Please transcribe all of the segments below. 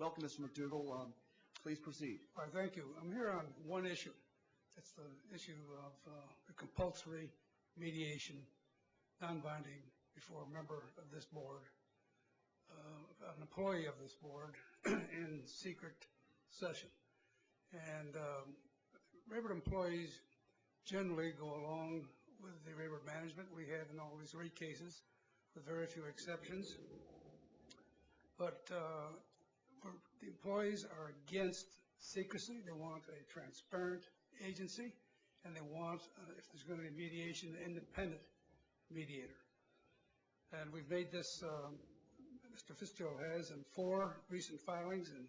Welcome, Mr. McDougall. Please proceed. All right, thank you. I'm here on one issue. It's the issue of the compulsory mediation, non-binding before a member of this board, an employee of this board in secret session. And Railroad employees generally go along with the railroad management. We have in all these rate cases, with very few exceptions. But the employees are against secrecy. They want a transparent agency, and they want, if there's going to be mediation, an independent mediator. And we've made this, Mr. Fitzgerald has, in 4 recent filings, and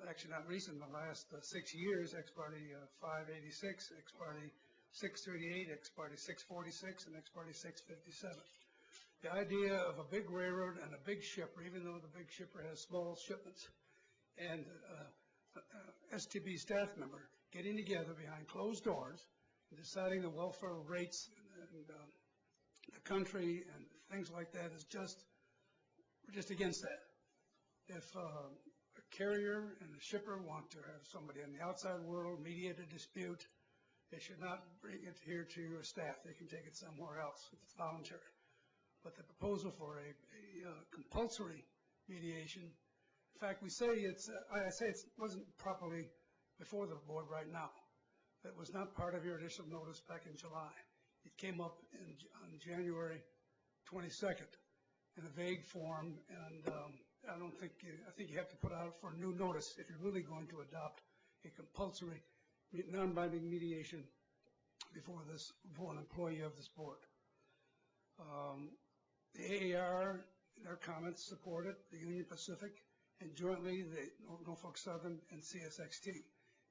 actually not recent, the last 6 years, Ex parte 586, Ex parte 638, Ex parte 646, and Ex parte 657. The idea of a big railroad and a big shipper, even though the big shipper has small shipments, and STB staff member getting together behind closed doors and deciding the welfare rates and the country and things like that is just, we're just against that. If a carrier and a shipper want to have somebody in the outside world mediate a dispute, they should not bring it here to your staff. They can take it somewhere else if it's voluntary. But the proposal for a compulsory mediation, in fact, we say it's, I say it wasn't properly before the board right now. That was not part of your initial notice back in July. It came up on January 22nd in a vague form, and I don't think, I think you have to put out for a new notice if you're really going to adopt a compulsory non-binding mediation before an employee of this board. The AAR, their comments support it, the Union Pacific, and jointly the Norfolk Southern and CSXT.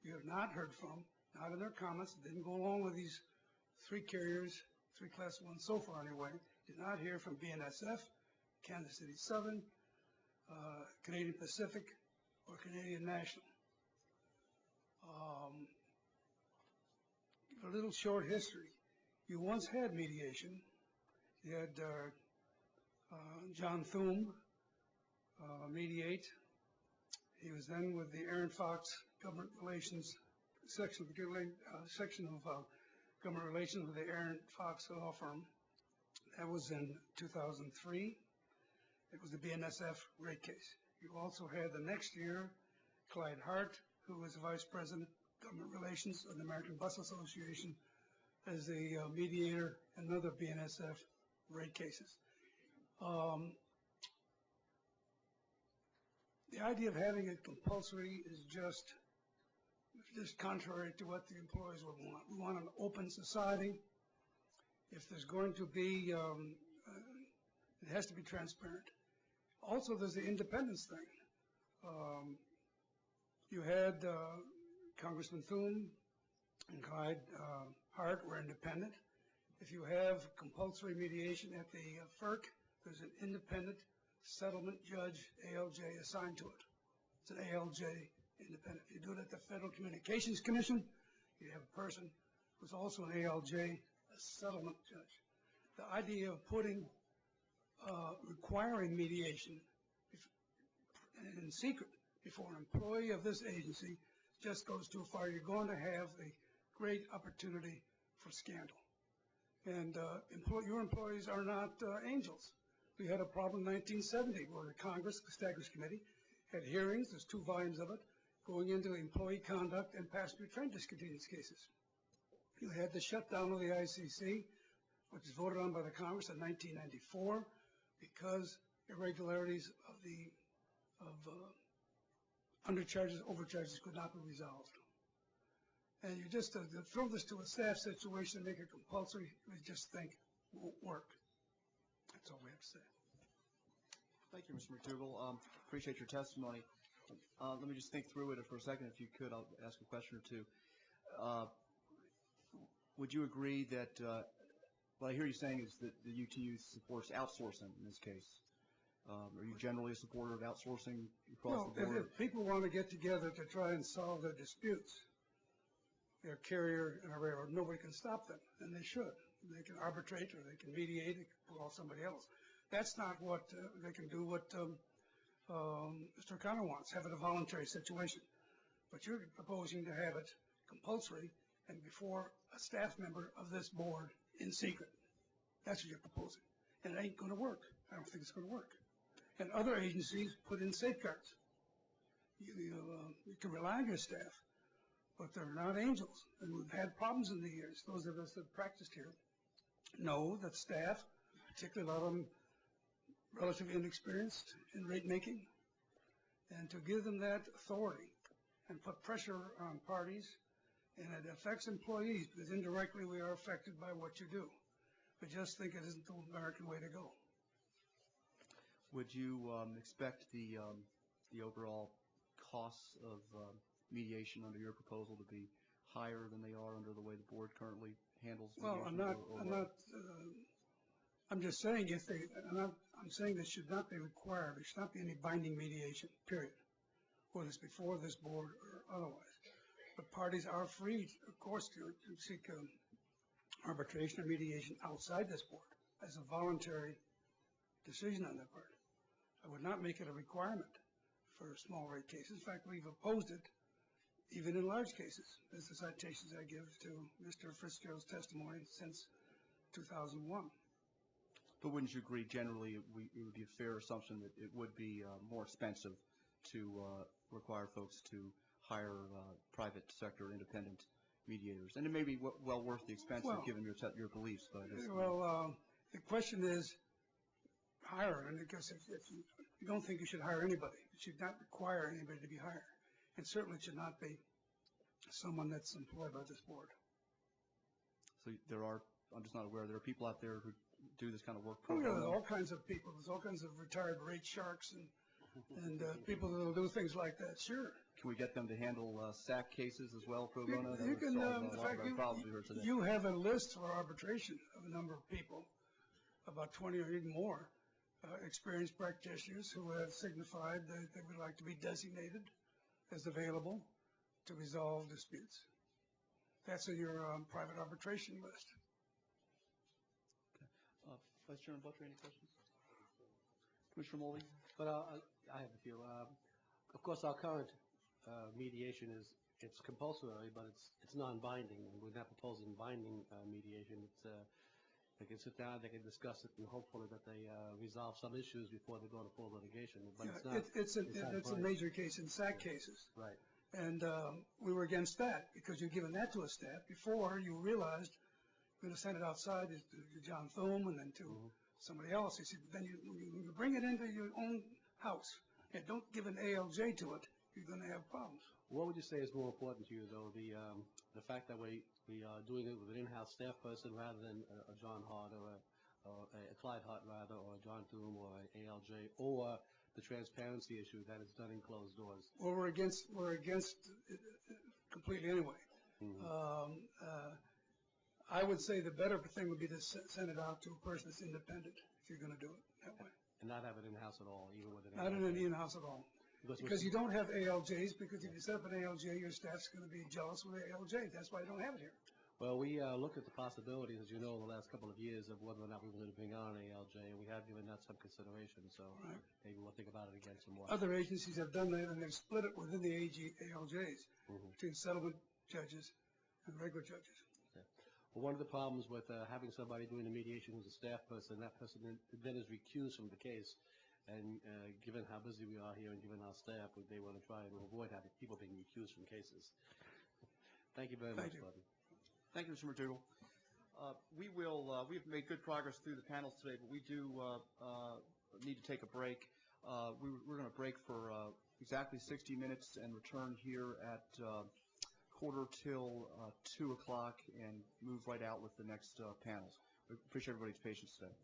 You have not heard from, not in their comments, didn't go along with these 3 carriers, 3 Class 1 so far anyway, did not hear from BNSF, Kansas City Southern, Canadian Pacific, or Canadian National. A little short history. You once had mediation. You had John Thune mediate. He was then with the Aaron Fox Government Relations section of Government Relations with the Aaron Fox Law Firm. That was in 2003. It was the BNSF rate case. You also had the next year Clyde Hart, who was the Vice President Government Relations of the American Bus Association, as the mediator in other BNSF rate cases. The idea of having it compulsory is just contrary to what the employees would want. We want an open society. If there's going to be, it has to be transparent. Also, there's the independence thing. You had Congressman Thune and Clyde Hart were independent. If you have compulsory mediation at the FERC, there's an independent settlement judge, ALJ, assigned to it. It's an ALJ independent. If you do it at the Federal Communications Commission, you have a person who's also an ALJ, a settlement judge. The idea of requiring mediation in secret before an employee of this agency just goes too far. You're going to have a great opportunity for scandal. And your employees are not angels. We had a problem in 1970 where the Congress, the Staggers Committee, had hearings, there's 2 volumes of it, going into employee conduct and passenger train discontinuance cases. You had the shutdown of the ICC, which was voted on by the Congress in 1994 because irregularities of undercharges, overcharges could not be resolved. And you just throw this to a staff situation and make it compulsory, we just think won't work. That's all we have to say. Thank you, Mr. McDougall. Appreciate your testimony. Let me just think through it for a second. If you could, I'll ask a question or two. Would you agree that what I hear you saying is that the UTU supports outsourcing in this case? Are you generally a supporter of outsourcing across the board? If people want to get together to try and solve their disputes, their carrier and a railroad, nobody can stop them, and they should. They can arbitrate or they can mediate, they can pull off somebody else. That's not what they can do. What Mr. O'Connor wants, have it a voluntary situation. But you're proposing to have it compulsory and before a staff member of this board in secret. That's what you're proposing. And it ain't going to work. I don't think it's going to work. And other agencies put in safeguards. You can rely on your staff, but they're not angels. And we've had problems in the years. Those of us that have practiced here know that staff, particularly a lot of them relatively inexperienced in rate making, and to give them that authority and put pressure on parties, and it affects employees because indirectly we are affected by what you do. I just think it isn't the American way to go. Would you expect the overall costs of mediation under your proposal to be higher than they are under the way the board currently handles mediation? Well, I'm just saying I'm saying this should not be required. There should not be any binding mediation, period, whether it's before this board or otherwise. But parties are free, of course, to seek arbitration or mediation outside this board as a voluntary decision on their part. I would not make it a requirement for small rate cases. In fact, we've opposed it even in large cases, as the citations I give to Mr. Fitzgerald's testimony since 2001. But wouldn't you agree generally it would be a fair assumption that it would be more expensive to require folks to hire private sector independent mediators? And it may be well worth the expense given your beliefs. But the question is hire, and because if you don't think you should hire anybody, you should not require anybody to be hired. And certainly it should not be someone that's employed by this board. So I'm just not aware, there are people out there who do this kind of work. Oh, yeah, there's all kinds of people. There's all kinds of retired rate sharks and people that will do things like that, sure. Can we get them to handle SAC cases as well, pro bono? You can, in fact, you have a list for arbitration of a number of people, about 20 or even more, experienced practitioners who have signified that they would like to be designated as available to resolve disputes. That's in your private arbitration list. Okay. Vice Chairman Butler, any questions? Commissioner Moldy? But I have a few. Of course, our current mediation it's compulsory, but it's non-binding. We're not proposing binding mediation. They can sit down, they can discuss it, and hopefully that they resolve some issues before they go to full litigation. But it's a major case in SAC cases. Right. And we were against that because you've given that to a staff before you realized you're going to send it outside to John Thune and then to somebody else. He said, then you bring it into your own house and don't give an ALJ to it, you're going to have problems. What would you say is more important to you, though, the fact that we are doing it with an in-house staff person rather than a John Hart or a Clyde Hart rather, or a John Thune or an ALJ, or the transparency issue that is done in closed doors? Well, we're against it completely anyway. I would say the better thing would be to send it out to a person that's independent if you're going to do it that way. And not have it in-house at all, even with an Not in an in-house at all. Because you don't have ALJs, because if you set up an ALJ, your staff's going to be jealous with the ALJ. That's why you don't have it here. Well, we looked at the possibilities, as you know, in the last couple of years of whether or not we were going to bring on an ALJ, and we have given that some consideration. So maybe we'll think about it again some more. Other agencies have done that, and they've split it within the ALJs between settlement judges and regular judges. Okay. Well, one of the problems with having somebody doing the mediation who's a staff person, that person then is recused from the case. And given how busy we are here and given our staff, they want to try and avoid having people being recused from cases. Thank you very much, Buddy. Thank you, Mr. Madugal. We've made good progress through the panels today, but we do need to take a break. We're going to break for exactly 60 minutes and return here at 2:45 and move right out with the next panels. We appreciate everybody's patience today.